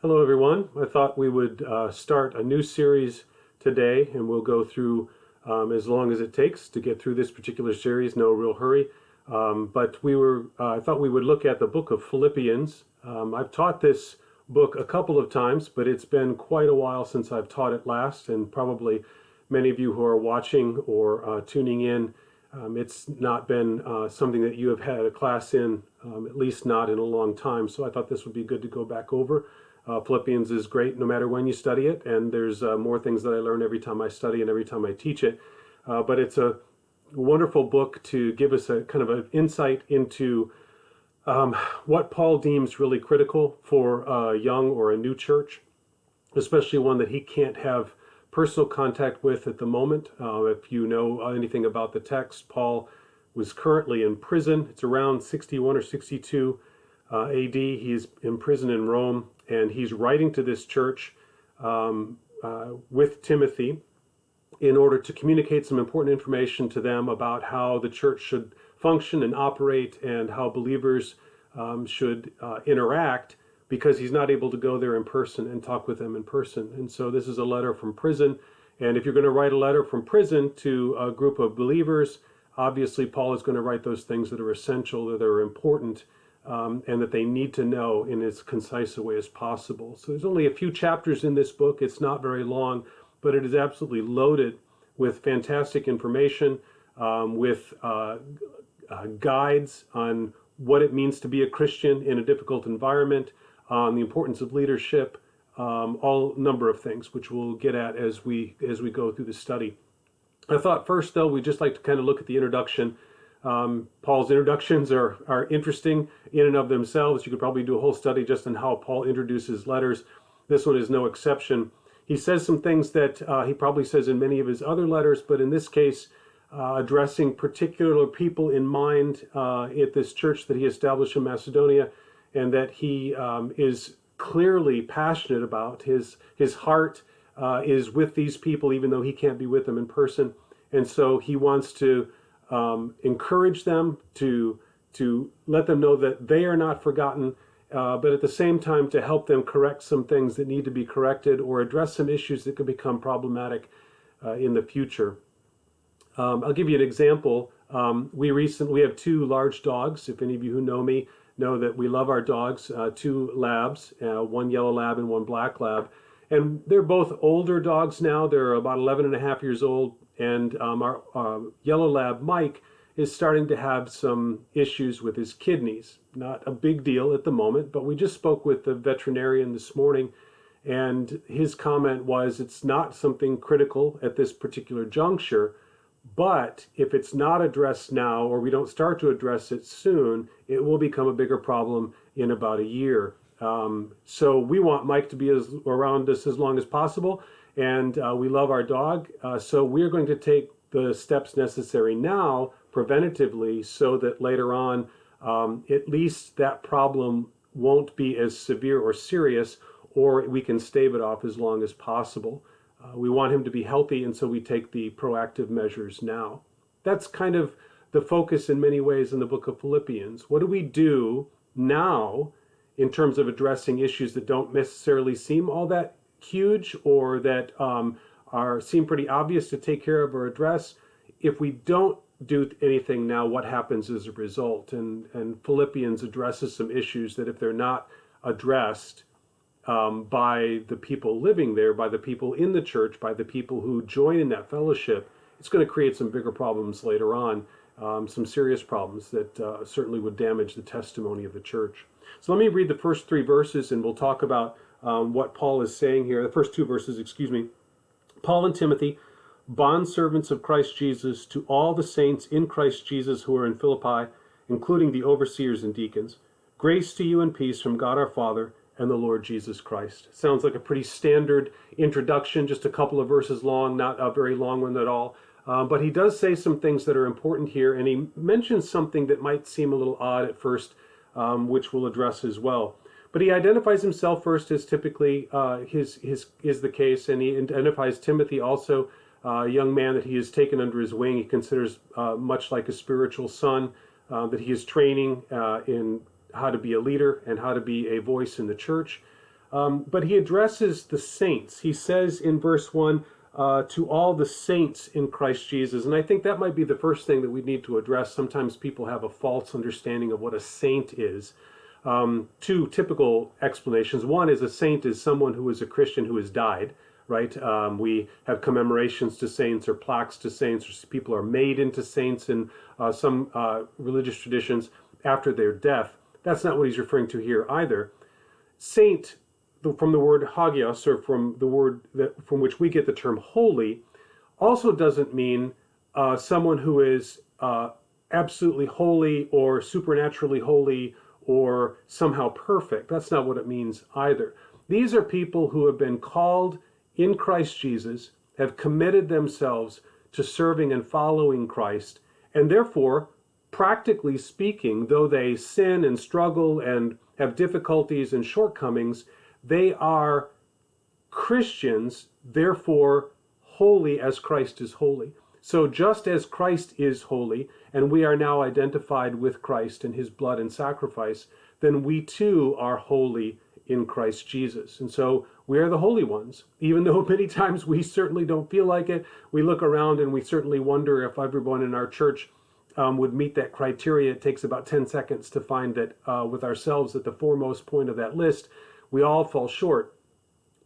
Hello, everyone. I thought we would start a new series today, and we'll go through as long as it takes to get through this particular series. No real hurry. But I thought we would look at the book of Philippians. I've taught this book a couple of times, but it's been quite a while since I've taught it last, and probably many of you who are watching or tuning in, it's not been something that you have had a class in, at least not in a long time. So I thought this would be good to go back over. Philippians is great no matter when you study it, and there's more things that I learn every time I study and every time I teach it. But it's a wonderful book to give us a kind of an insight into what Paul deems really critical for a young or a new church, especially one that he can't have personal contact with at the moment. If you know anything about the text, Paul was currently in prison. It's around 61 or 62 AD. He's in prison in Rome, and he's writing to this church with Timothy in order to communicate some important information to them about how the church should function and operate and how believers should interact, because he's not able to go there in person and talk with them in person. And so this is a letter from prison. And if you're going to write a letter from prison to a group of believers, obviously Paul is going to write those things that are essential, that are important, and that they need to know in as concise a way as possible. So there's only a few chapters in this book. It's not very long, but it is absolutely loaded with fantastic information, with guides on what it means to be a Christian in a difficult environment, the importance of leadership, all number of things, which we'll get at as we go through the study. I thought first, though, we'd just like to kind of look at the introduction. Paul's introductions are interesting in and of themselves. You could probably do a whole study just on how Paul introduces letters. This one is no exception. He says some things that he probably says in many of his other letters, but in this case, addressing particular people in mind at this church that he established in Macedonia, and that he is clearly passionate about. His heart is with these people, even though he can't be with them in person. And so he wants to encourage them, to let them know that they are not forgotten, but at the same time to help them correct some things that need to be corrected or address some issues that could become problematic in the future. I'll give you an example. We have two large dogs. If any of you who know me know that we love our dogs, two labs, one yellow lab and one black lab. And they're both older dogs now. They're about 11 and a half years old. And our yellow lab, Mike, is starting to have some issues with his kidneys. Not a big deal at the moment, but we just spoke with the veterinarian this morning, and his comment was it's not something critical at this particular juncture, but if it's not addressed now, or we don't start to address it soon, it will become a bigger problem in about a year. So we want Mike to be around us as long as possible, and we love our dog. So we're going to take the steps necessary now, preventatively, so that later on, at least that problem won't be as severe or serious, or we can stave it off as long as possible. We want him to be healthy, and so we take the proactive measures now. That's kind of the focus in many ways in the book of Philippians. What do we do now in terms of addressing issues that don't necessarily seem all that huge, or that seem pretty obvious to take care of or address? If we don't do anything now, what happens as a result? And Philippians addresses some issues that if they're not addressed by the people living there, by the people in the church, by the people who join in that fellowship, it's going to create some bigger problems later on, some serious problems that certainly would damage the testimony of the church. So let me read the first three verses, and we'll talk about what Paul is saying here. The first two verses, excuse me. Paul and Timothy, bondservants of Christ Jesus, to all the saints in Christ Jesus who are in Philippi, including the overseers and deacons. Grace to you and peace from God our Father and the Lord Jesus Christ. Sounds like a pretty standard introduction, just a couple of verses long, not a very long one at all. But he does say some things that are important here, and he mentions something that might seem a little odd at first, which we'll address as well. But he identifies himself first, as typically is the case, and he identifies Timothy also, a young man that he has taken under his wing. He considers much like a spiritual son, that he is training in how to be a leader and how to be a voice in the church. But he addresses the saints. He says in verse 1, to all the saints in Christ Jesus. And I think that might be the first thing that we need to address. Sometimes people have a false understanding of what a saint is. Two typical explanations. One is a saint is someone who is a Christian who has died, right? We have commemorations to saints or plaques to saints, or people are made into saints in some religious traditions after their death. That's not what he's referring to here either. Saint, from the word hagios, or from the word from which we get the term holy, also doesn't mean someone who is absolutely holy or supernaturally holy or somehow perfect. That's not what it means either. These are people who have been called in Christ Jesus, have committed themselves to serving and following Christ, and therefore, practically speaking, though they sin and struggle and have difficulties and shortcomings, they are Christians, therefore holy as Christ is holy. So just as Christ is holy, and we are now identified with Christ and his blood and sacrifice, then we too are holy in Christ Jesus. And so we are the holy ones, even though many times we certainly don't feel like it. We look around and we certainly wonder if everyone in our church would meet that criteria. It takes about 10 seconds to find that with ourselves at the foremost point of that list, we all fall short.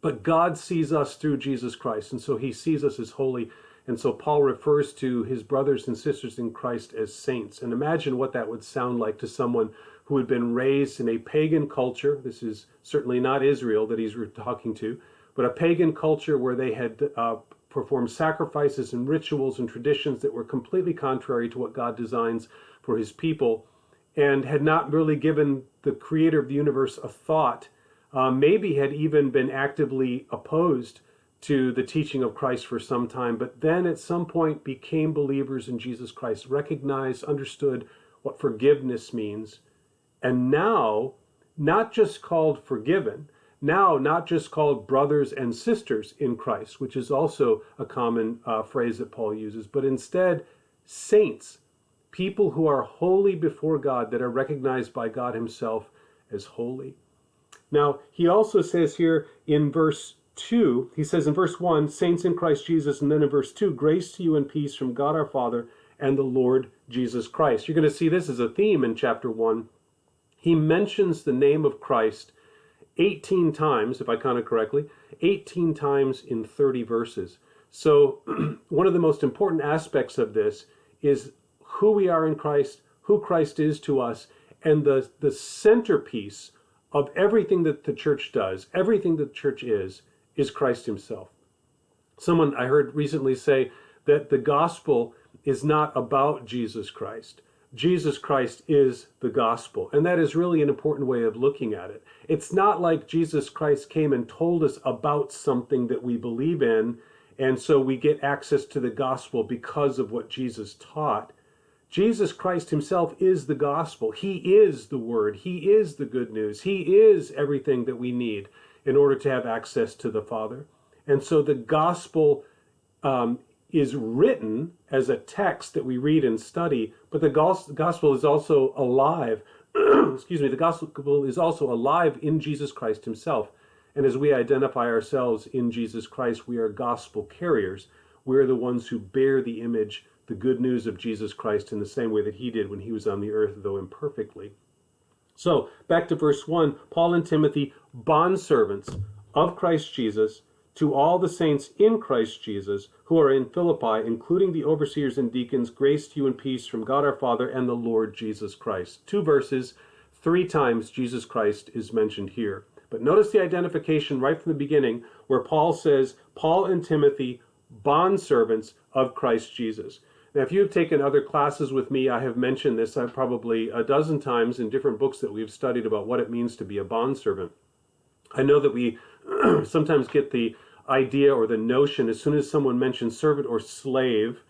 But God sees us through Jesus Christ, and so he sees us as holy. And so Paul refers to his brothers and sisters in Christ as saints. And imagine what that would sound like to someone who had been raised in a pagan culture. This is certainly not Israel that he's talking to, but a pagan culture where they had performed sacrifices and rituals and traditions that were completely contrary to what God designs for his people, and had not really given the creator of the universe a thought, maybe had even been actively opposed to the teaching of Christ for some time, but then at some point became believers in Jesus Christ, recognized, understood what forgiveness means, and now not just called forgiven, now not just called brothers and sisters in Christ, which is also a common phrase that Paul uses, but instead saints, people who are holy before God, that are recognized by God himself as holy. Now, he also says here in verse 2, he says in verse 1, saints in Christ Jesus, and then in verse 2, grace to you and peace from God our Father and the Lord Jesus Christ. You're going to see this as a theme in chapter 1. He mentions the name of Christ 18 times, if I counted correctly, 18 times in 30 verses. So one of the most important aspects of this is who we are in Christ, who Christ is to us, and the centerpiece of everything that the church does, everything that the church is Christ himself. Someone I heard recently say that the gospel is not about Jesus Christ. Jesus Christ is the gospel. And that is really an important way of looking at it. It's not like Jesus Christ came and told us about something that we believe in, and so we get access to the gospel because of what Jesus taught. Jesus Christ himself is the gospel. He is the word. He is the good news. He is everything that we need in order to have access to the Father. And so the gospel is written as a text that we read and study, but the gospel is also alive. Excuse me, the gospel is also alive in Jesus Christ himself. And as we identify ourselves in Jesus Christ, we are gospel carriers. We're the ones who bear the image, the good news of Jesus Christ in the same way that he did when he was on the earth, though imperfectly. So, back to verse 1, Paul and Timothy, bondservants of Christ Jesus, to all the saints in Christ Jesus who are in Philippi, including the overseers and deacons, grace to you and peace from God our Father and the Lord Jesus Christ. 2 verses, 3 times Jesus Christ is mentioned here. But notice the identification right from the beginning where Paul says, Paul and Timothy, bondservants of Christ Jesus. Now, if you've taken other classes with me, I have mentioned this probably a dozen times in different books that we've studied about what it means to be a bondservant. I know that we sometimes get the idea or the notion as soon as someone mentions servant or slave.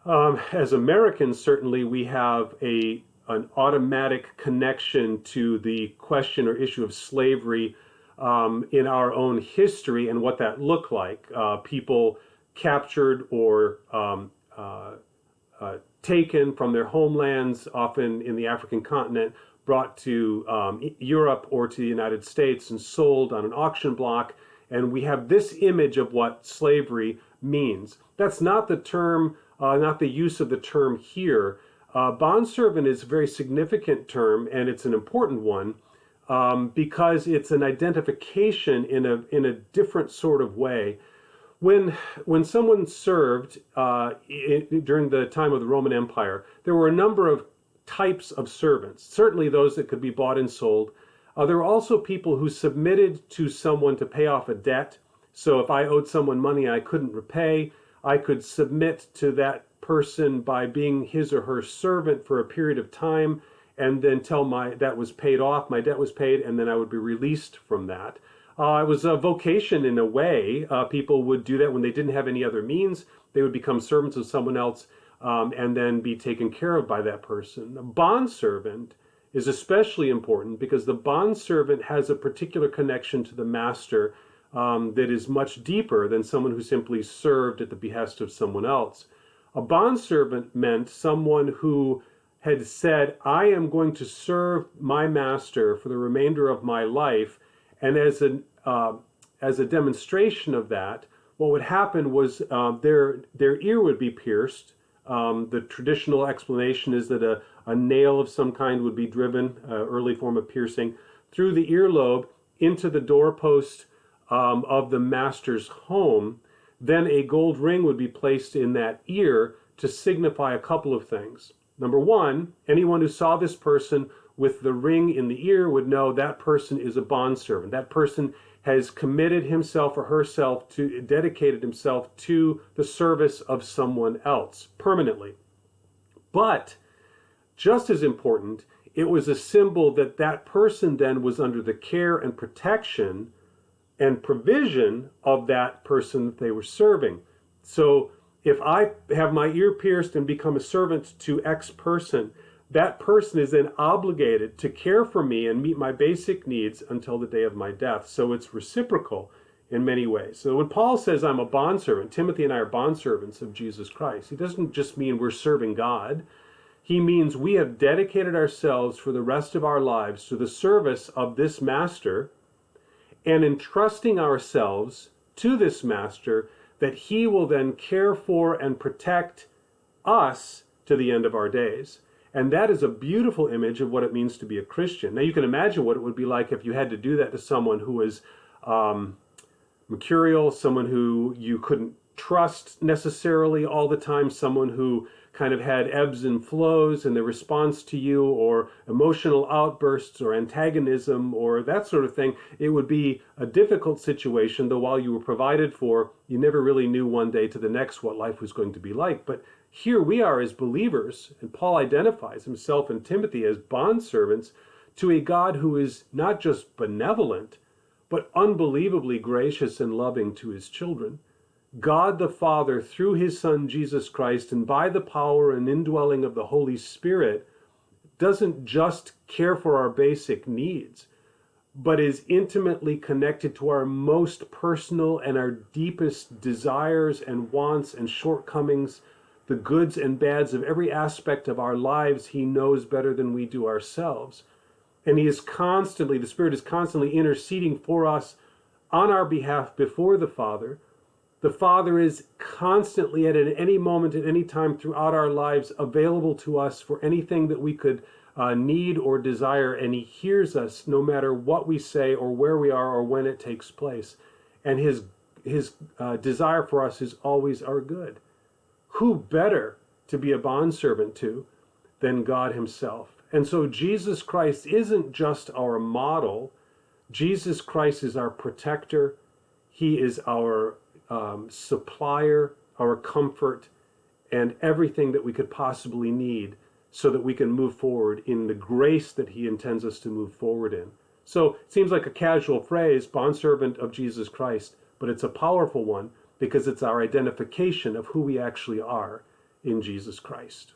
As Americans, certainly we have an automatic connection to the question or issue of slavery in our own history and what that looked like. People captured or taken from their homelands, often in the African continent, brought to Europe or to the United States and sold on an auction block. And we have this image of what slavery means. That's not the term, not the use of the term here. Bondservant is a very significant term, and it's an important one because it's an identification in a different sort of way. When someone served during the time of the Roman Empire, there were a number of types of servants, certainly those that could be bought and sold. There were also people who submitted to someone to pay off a debt. So if I owed someone money I couldn't repay, I could submit to that person by being his or her servant for a period of time, and then till my debt was paid off, my debt was paid, and then I would be released from that. It was a vocation in a way. People would do that when they didn't have any other means. They would become servants of someone else and then be taken care of by that person. A bondservant is especially important because the bondservant has a particular connection to the master that is much deeper than someone who simply served at the behest of someone else. A bondservant meant someone who had said, I am going to serve my master for the remainder of my life. And as a demonstration of that, what would happen was their ear would be pierced. The traditional explanation is that a nail of some kind would be driven, early form of piercing, through the earlobe into the doorpost of the master's home. Then a gold ring would be placed in that ear to signify a couple of things. Number one, anyone who saw this person with the ring in the ear would know that person is a bondservant. That person has committed himself or herself to, dedicated himself to the service of someone else permanently. But just as important, it was a symbol that that person then was under the care and protection and provision of that person that they were serving. So if I have my ear pierced and become a servant to X person, that person is then obligated to care for me and meet my basic needs until the day of my death. So it's reciprocal in many ways. So when Paul says I'm a bondservant, Timothy and I are bondservants of Jesus Christ, he doesn't just mean we're serving God. He means we have dedicated ourselves for the rest of our lives to the service of this master and entrusting ourselves to this master that he will then care for and protect us to the end of our days. And that is a beautiful image of what it means to be a Christian. Now you can imagine what it would be like if you had to do that to someone who was mercurial, someone who you couldn't trust necessarily all the time, someone who kind of had ebbs and flows in their response to you, or emotional outbursts or antagonism or that sort of thing. It would be a difficult situation, though while you were provided for, you never really knew one day to the next what life was going to be like. But here we are as believers, and Paul identifies himself and Timothy as bondservants to a God who is not just benevolent, but unbelievably gracious and loving to his children. God the Father, through his Son Jesus Christ, and by the power and indwelling of the Holy Spirit, doesn't just care for our basic needs, but is intimately connected to our most personal and our deepest desires and wants and shortcomings, the goods and bads of every aspect of our lives. He knows better than we do ourselves. And he is constantly, the Spirit is constantly interceding for us on our behalf before the Father. The Father is constantly, at any moment, at any time throughout our lives, available to us for anything that we could need or desire, and he hears us no matter what we say or where we are or when it takes place. And his desire for us is always our good. Who better to be a bondservant to than God himself? And so Jesus Christ isn't just our model. Jesus Christ is our protector. He is our supplier, our comfort, and everything that we could possibly need so that we can move forward in the grace that he intends us to move forward in. So it seems like a casual phrase, bondservant of Jesus Christ, but it's a powerful one because it's our identification of who we actually are in Jesus Christ.